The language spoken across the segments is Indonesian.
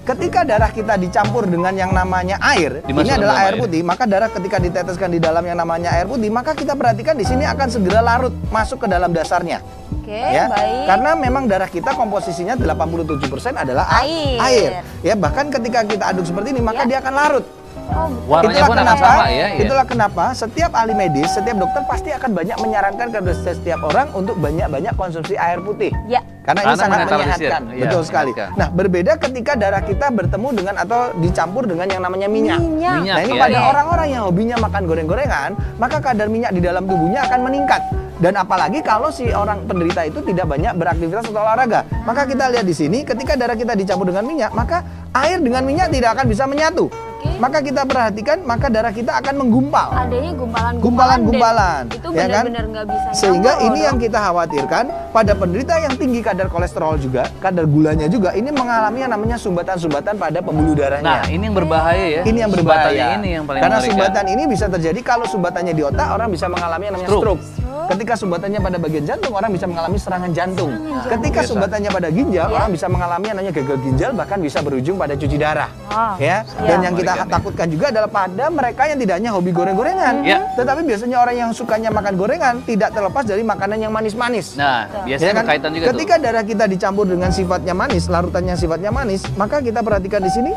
ketika darah kita dicampur dengan yang namanya air, ini adalah air putih, maka darah ketika diteteskan di dalam yang namanya air putih, maka kita perhatikan di sini akan segera larut masuk ke dalam dasarnya. Oke, Ya, baik. karena memang darah kita komposisinya 87% adalah air. Ya, bahkan ketika kita aduk seperti ini, maka dia akan larut. Oh, Warnanya pun akan sama ya. Itulah kenapa setiap ahli medis, setiap dokter pasti akan banyak menyarankan kepada setiap orang untuk banyak-banyak konsumsi air putih. Ya. Karena ini sangat menetralisir. menyehatkan, Iya, betul sekali. menyehatkan. Nah, berbeda ketika darah kita bertemu dengan atau dicampur dengan yang namanya minyak. Minyak. Nah, ini ya. pada orang-orang yang hobinya makan goreng-gorengan, maka kadar minyak di dalam tubuhnya akan meningkat. Dan apalagi kalau si orang penderita itu tidak banyak beraktivitas atau olahraga. Maka kita lihat di sini, ketika darah kita dicampur dengan minyak, maka air dengan minyak tidak akan bisa menyatu. Maka kita perhatikan, maka darah kita akan menggumpal. Adanya Gumpalan-gumpalan, Itu ya kan? benar-benar nggak bisa. Sehingga nyampur ini loh, yang Dok. kita khawatirkan pada penderita yang tinggi kadar kolesterol juga, kadar gulanya juga, ini mengalami yang namanya sumbatan-sumbatan pada pembuluh darahnya. Nah, ini yang berbahaya ya. Ini yang Sumbatannya berbahaya. ini yang paling Karena mengerikan. sumbatan ini bisa terjadi kalau sumbatannya di otak, orang bisa mengalami yang namanya stroke. Ketika sumbatannya pada bagian jantung, orang bisa mengalami serangan jantung. Ketika Biasa. sumbatannya pada ginjal, orang bisa mengalami yang namanya gagal ginjal, bahkan bisa berujung pada cuci darah. Ya. Dan yang kita Mengerikan, ya. takutkan juga adalah pada mereka yang tidak hanya hobi goreng-gorengan, Ya. tetapi biasanya orang yang sukanya makan gorengan tidak terlepas dari makanan yang manis-manis. Nah, biasanya Ya kan? berkaitan juga Ketika darah kita dicampur dengan sifatnya manis, larutannya sifatnya manis, maka kita perhatikan di sini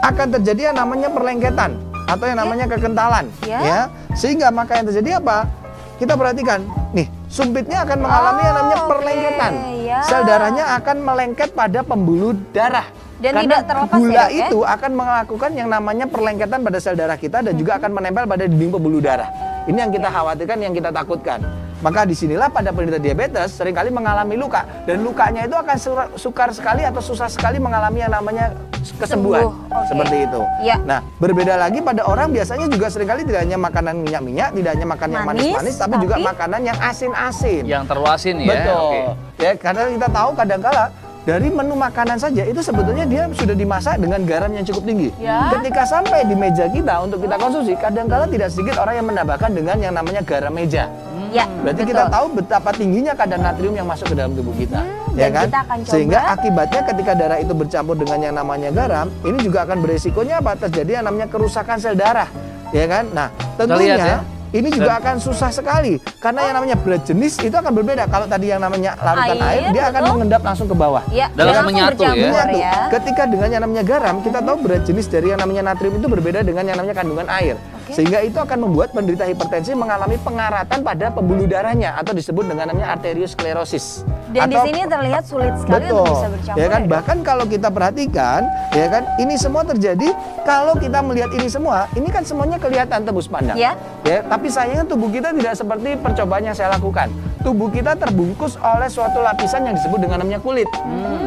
akan terjadi yang namanya perlengketan atau yang namanya kekentalan, Ya. ya. Sehingga maka yang terjadi apa? Kita perhatikan, nih, sumpitnya akan mengalami yang namanya oke, perlengketan. ya. Sel darahnya akan melengket pada pembuluh darah. Dan Karena tidak terlepas gula ya, Dok, ya? itu akan melakukan yang namanya perlengketan pada sel darah kita dan juga akan menempel pada dinding pembuluh darah. Ini yang kita khawatirkan, yang kita takutkan. Maka disinilah pada penderita diabetes seringkali mengalami luka, dan lukanya itu akan sukar sekali atau susah sekali mengalami yang namanya kesembuhan. Oke. Seperti itu. Ya. Nah, berbeda lagi pada orang biasanya juga seringkali tidak hanya makanan minyak-minyak, tidak hanya makan yang Manis, manis-manis, tapi juga makanan yang asin-asin. yang terlalu asin ya. Betul. Oke. Ya, karena kita tahu kadang-kala dari menu makanan saja itu sebetulnya dia sudah dimasak dengan garam yang cukup tinggi. Ya. Ketika sampai di meja kita untuk kita konsumsi, kadang-kala tidak sedikit orang yang menambahkan dengan yang namanya garam meja. Ya, Berarti betul. kita tahu betapa tingginya kadar natrium yang masuk ke dalam tubuh kita, ya dan kan? kita akan coba. Sehingga akibatnya ketika darah itu bercampur dengan yang namanya garam, ini juga akan beresikonya apa? Terjadi yang namanya kerusakan sel darah, ya kan? Nah, tentunya lihat ya. ini juga akan susah sekali karena yang namanya berat jenis itu akan berbeda. Kalau tadi yang namanya larutan air, dia akan betul. mengendap langsung ke bawah. Ya, Dan langsung langsung menyatu ya. bercampur Menyatu. ya. Ketika dengan yang namanya garam, kita tahu berat jenis dari yang namanya natrium itu berbeda dengan yang namanya kandungan air. Sehingga itu akan membuat penderita hipertensi mengalami pengaratan pada pembuluh darahnya atau disebut dengan namanya arteriosklerosis. Dan di Atau- sini terlihat sulit sekali Betul, untuk bisa bercampur. ya kan? Dok? Bahkan kalau kita perhatikan, ya kan, ini semua terjadi kalau kita melihat ini semua, ini kan semuanya kelihatan tembus pandang. Ya. Ya, tapi sayangnya tubuh kita tidak seperti percobaan yang saya lakukan. Tubuh kita terbungkus oleh suatu lapisan yang disebut dengan namanya kulit.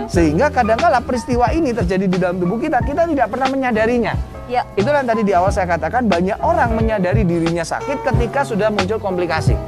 Sehingga kadang-kala peristiwa ini terjadi di dalam tubuh kita tidak pernah menyadarinya. Ya. Itulah yang tadi di awal saya katakan, banyak orang menyadari dirinya sakit ketika sudah muncul komplikasi.